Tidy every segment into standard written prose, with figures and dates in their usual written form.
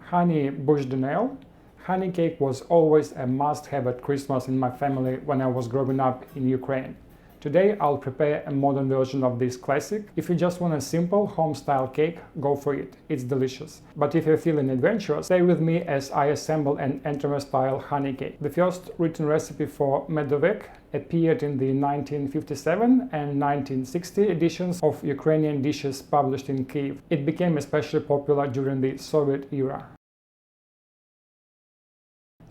Honey Bûche de Noël. Honey cake was always a must-have at Christmas in my family when I was growing up in Ukraine. Today I'll prepare a modern version of this classic. If you just want a simple home-style cake, go for it. It's delicious. But if you're feeling adventurous, stay with me as I assemble an Entremet-style honey cake. The first written recipe for Medovik appeared in the 1957 and 1960 editions of Ukrainian dishes published in Kyiv. It became especially popular during the Soviet era.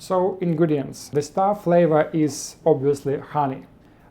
So, ingredients. The star flavor is obviously honey.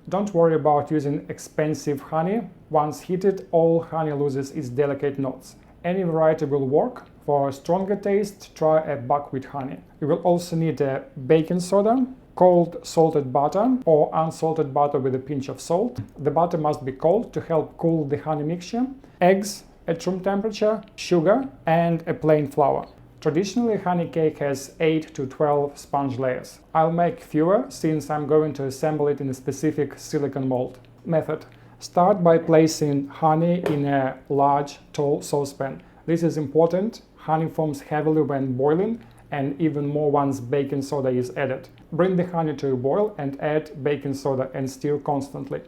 Don't worry about using expensive honey. Once heated, all honey loses its delicate notes. Any variety will work. For a stronger taste, try a buckwheat honey. You will also need a baking soda, cold salted butter or unsalted butter with a pinch of salt. The butter must be cold to help cool the honey mixture, eggs at room temperature, sugar, and a plain flour. Traditionally, honey cake has 8 to 12 sponge layers. I'll make fewer since I'm going to assemble it in a specific silicone mold. Method. Start by placing honey in a large, tall saucepan. This is important. Honey forms heavily when boiling and even more once baking soda is added. Bring the honey to a boil and add baking soda and stir constantly.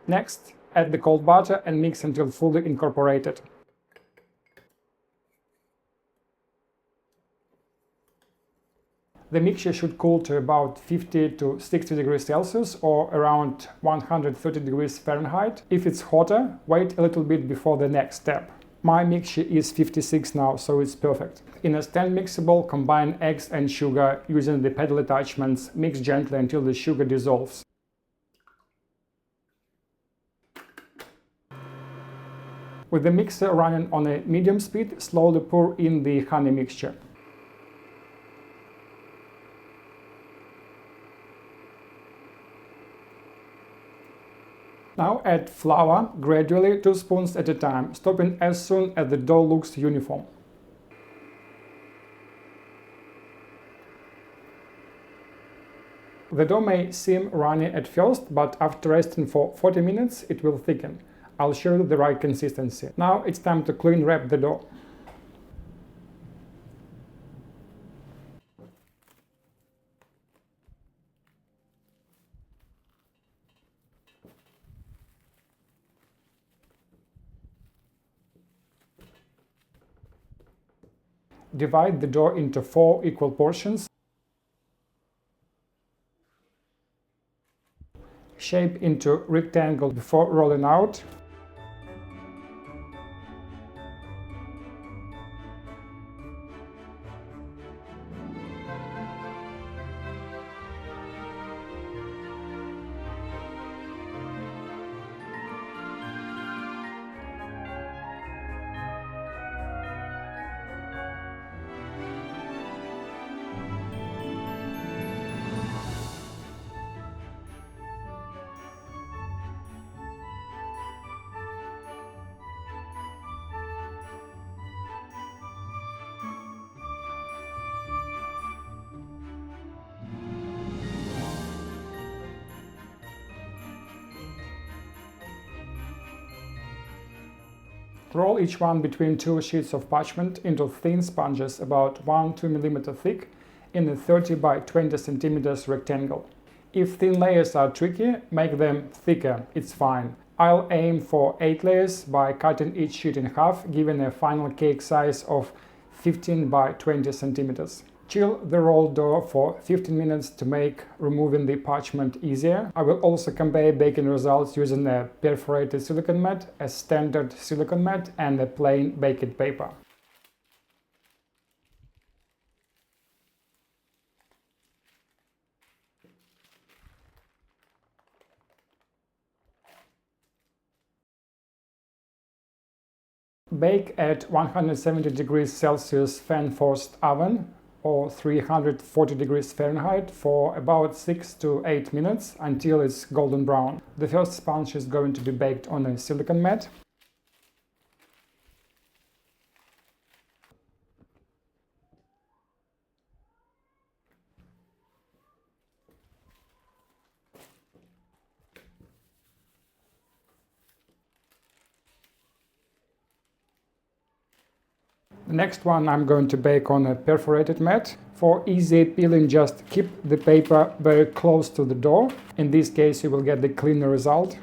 Next, add the cold butter and mix until fully incorporated. The mixture should cool to about 50 to 60 degrees Celsius or around 130 degrees Fahrenheit. If it's hotter, wait a little bit before the next step. My mixture is 56 now, so it's perfect. In a stand mixable, combine eggs and sugar using the pedal attachments. Mix gently until the sugar dissolves. With the mixer running on a medium speed, slowly pour in the honey mixture. Now add flour gradually, 2 spoons at a time, stopping as soon as the dough looks uniform. The dough may seem runny at first, but after resting for 40 minutes it will thicken. I'll show you the right consistency. Now it's time to clean wrap the dough. Divide the dough into 4 equal portions. Shape into rectangle before rolling out. Roll each one between 2 sheets of parchment into thin sponges about 1–2 mm thick in a 30 by 20 cm rectangle. If thin layers are tricky, make them thicker, it's fine. I'll aim for 8 layers by cutting each sheet in half, giving a final cake size of 15 by 20 cm. Chill the rolled dough for 15 minutes to make removing the parchment easier. I will also compare baking results using a perforated silicone mat, a standard silicone mat, and a plain baking paper. Bake at 170 degrees Celsius fan-forced oven or 340 degrees Fahrenheit for about 6 to 8 minutes until it's golden brown. The first sponge is going to be baked on a silicone mat. The next one I'm going to bake on a perforated mat. For easy peeling, just keep the paper very close to the door. In this case, you will get the cleaner result.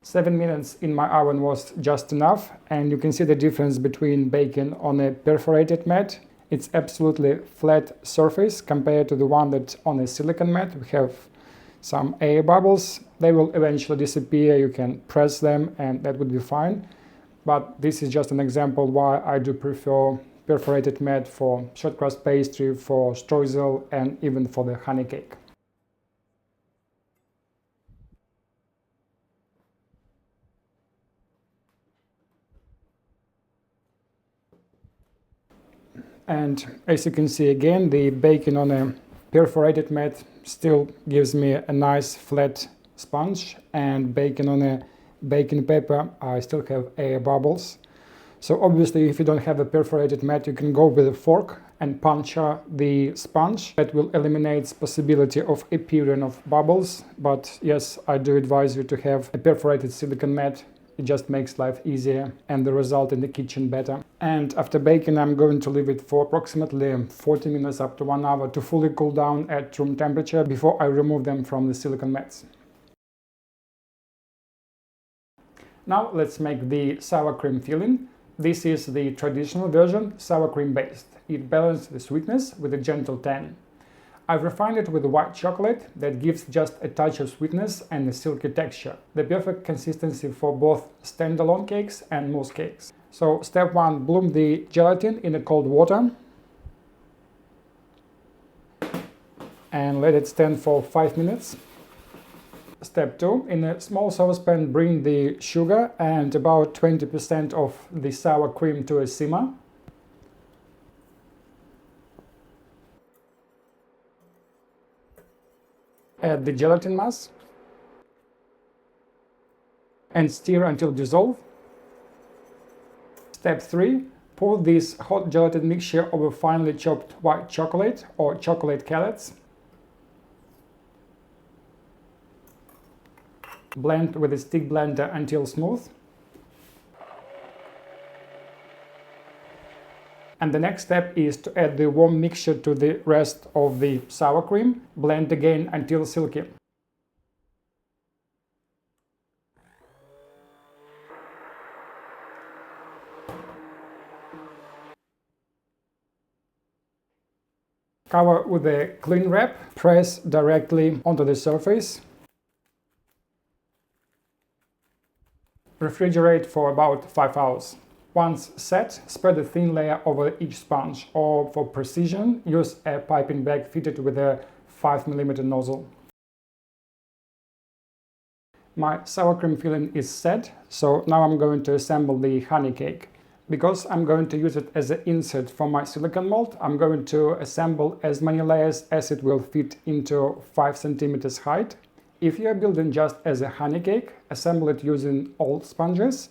Seven minutes in my oven was just enough, and you can see the difference between baking on a perforated mat. It's absolutely flat surface compared to the one that on a silicone mat we have some air bubbles. They will eventually disappear, you can press them and that would be fine. But this is just an example why I do prefer perforated mat for short crust pastry, for streusel and even for the honey cake. And as you can see again, the baking on a perforated mat still gives me a nice flat sponge, and baking on a baking paper I still have air bubbles. So obviously if you don't have a perforated mat, you can go with a fork and puncture the sponge. That will eliminate possibility of appearing of bubbles. But yes, I do advise you to have a perforated silicone mat. It just makes life easier and the result in the kitchen better. And after baking, I'm going to leave it for approximately 40 minutes up to 1 hour to fully cool down at room temperature before I remove them from the silicone mats. Now let's make the sour cream filling. This is the traditional version, sour cream based. It balances the sweetness with a gentle tang. I've refined it with white chocolate that gives just a touch of sweetness and a silky texture. The perfect consistency for both standalone cakes and mousse cakes. So step 1, bloom the gelatin in a cold water and let it stand for 5 minutes. Step 2, in a small saucepan bring the sugar and about 20% of the sour cream to a simmer. Add the gelatin mass and stir until dissolved. Step 3, pour this hot gelatin mixture over finely chopped white chocolate or chocolate callets. Blend with a stick blender until smooth. And the next step is to add the warm mixture to the rest of the sour cream. Blend again until silky. Cover with a cling wrap. Press directly onto the surface. Refrigerate for about 5 hours. Once set, spread a thin layer over each sponge, or for precision, use a piping bag fitted with a 5mm nozzle. My sour cream filling is set, so now I'm going to assemble the honey cake. Because I'm going to use it as an insert for my silicone mold, I'm going to assemble as many layers as it will fit into 5 cm height. If you are building just as a honey cake, assemble it using old sponges.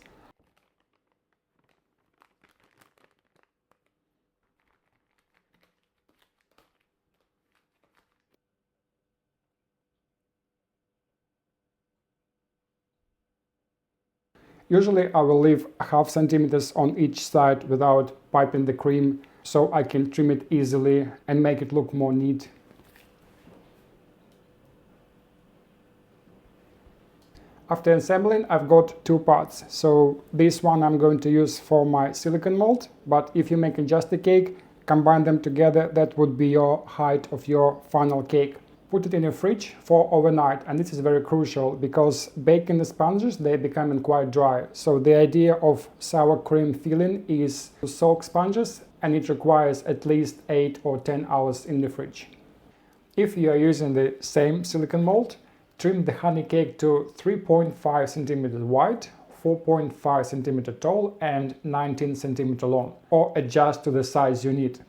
Usually I will leave ½ centimeters on each side without piping the cream, so I can trim it easily and make it look more neat. After assembling, I've got 2 parts. So this one I'm going to use for my silicone mold, but if you make just a cake, combine them together, that would be your height of your final cake. Put it in your fridge for overnight, and this is very crucial because baking the sponges, they become quite dry. So the idea of sour cream filling is to soak sponges, and it requires at least 8 or 10 hours in the fridge. If you are using the same silicone mold, trim the honey cake to 3.5 cm wide, 4.5 cm tall and 19 cm long, or adjust to the size you need.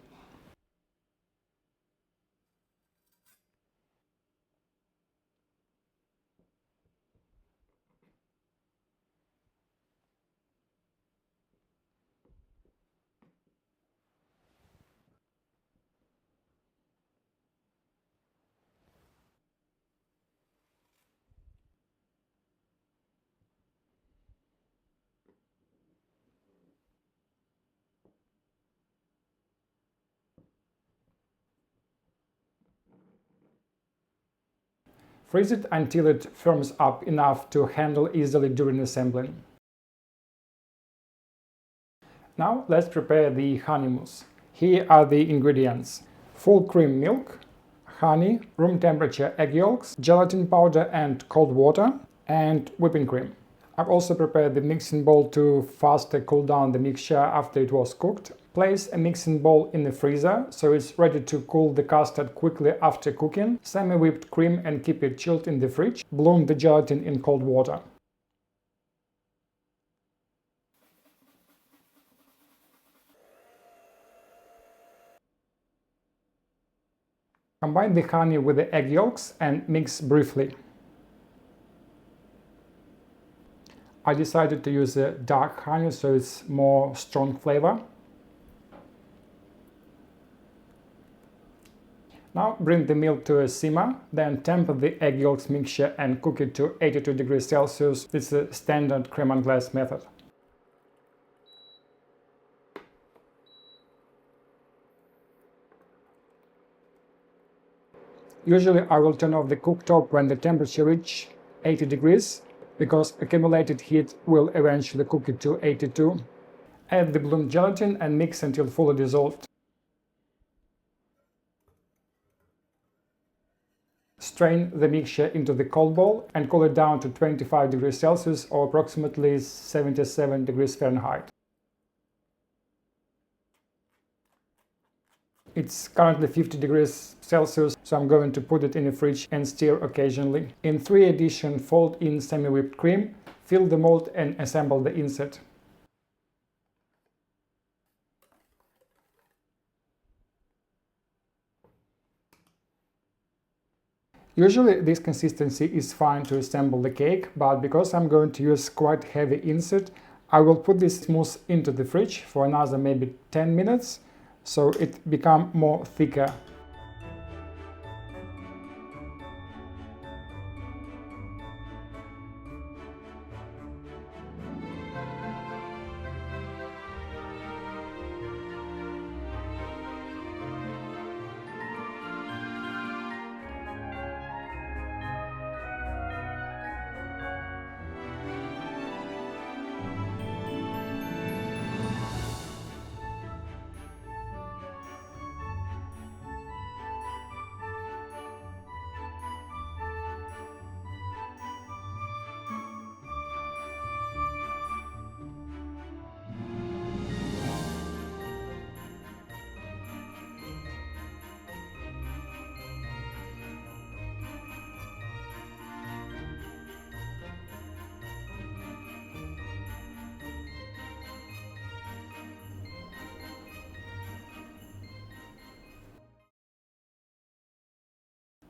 Freeze it until it firms up enough to handle easily during assembling. Now let's prepare the honey mousse. Here are the ingredients: full cream milk, honey, room temperature egg yolks, gelatin powder and cold water, and whipping cream. I've also prepared the mixing bowl to faster cool down the mixture after it was cooked. Place a mixing bowl in the freezer so it's ready to cool the custard quickly after cooking. Semi-whipped cream and keep it chilled in the fridge. Bloom the gelatin in cold water. Combine the honey with the egg yolks and mix briefly. I decided to use a dark honey so it's more strong flavor. Now bring the milk to a simmer, then temper the egg yolks mixture and cook it to 82 degrees Celsius. It's a standard crème anglaise method. Usually I will turn off the cooktop when the temperature reaches 80 degrees, because accumulated heat will eventually cook it to 82. Add the bloomed gelatin and mix until fully dissolved. Strain the mixture into the cold bowl and cool it down to 25 degrees Celsius or approximately 77 degrees Fahrenheit. It's currently 50 degrees Celsius, so I'm going to put it in the fridge and stir occasionally. In 3 addition, fold in semi-whipped cream, fill the mold and assemble the insert. Usually this consistency is fine to assemble the cake, but because I'm going to use quite heavy insert, I will put this mousse into the fridge for another maybe 10 minutes, so it becomes more thicker.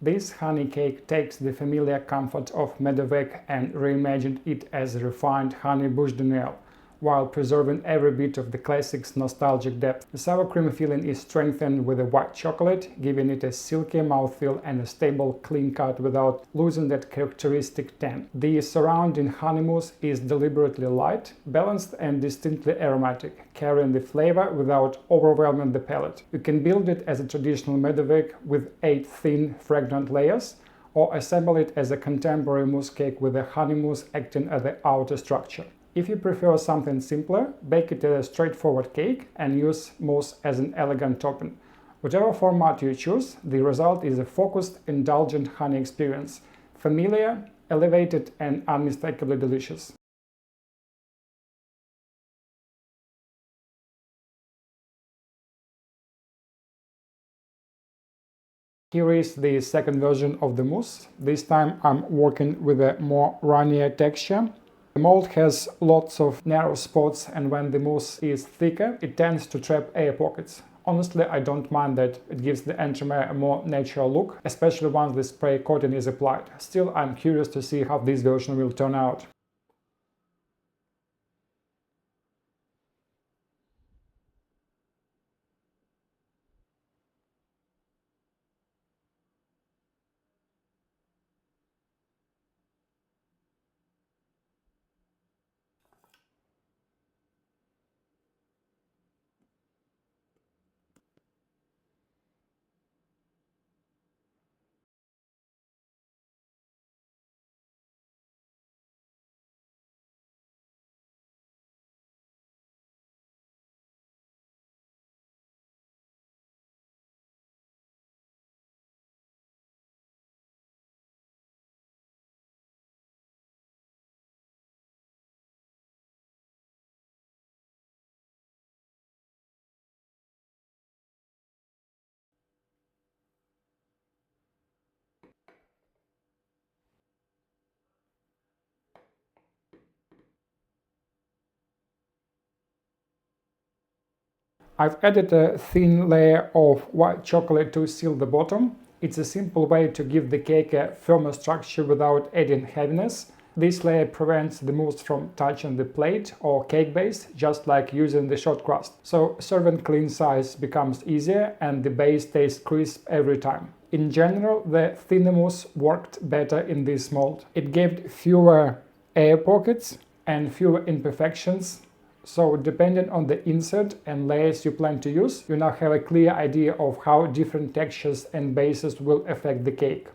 This honey cake takes the familiar comfort of Medovik and reimagined it as a refined Honey Bûche de Noël, while preserving every bit of the classic's nostalgic depth. The sour cream filling is strengthened with a white chocolate, giving it a silky mouthfeel and a stable, clean cut without losing that characteristic tang. The surrounding honey mousse is deliberately light, balanced and distinctly aromatic, carrying the flavor without overwhelming the palate. You can build it as a traditional Medovik with 8 thin, fragrant layers, or assemble it as a contemporary mousse cake with the honey mousse acting as the outer structure. If you prefer something simpler, bake it as a straightforward cake and use mousse as an elegant topping. Whatever format you choose, the result is a focused, indulgent honey experience, familiar, elevated and unmistakably delicious. Here is the second version of the mousse. This time I'm working with a more runnier texture. The mold has lots of narrow spots, and when the mousse is thicker, it tends to trap air pockets. Honestly, I don't mind that. It gives the entremet a more natural look, especially once the spray coating is applied. Still, I'm curious to see how this version will turn out. I've added a thin layer of white chocolate to seal the bottom. It's a simple way to give the cake a firmer structure without adding heaviness. This layer prevents the mousse from touching the plate or cake base, just like using the short crust. So serving clean size becomes easier and the base stays crisp every time. In general, the thinner mousse worked better in this mold. It gave fewer air pockets and fewer imperfections. So depending on the insert and layers you plan to use, you now have a clear idea of how different textures and bases will affect the cake.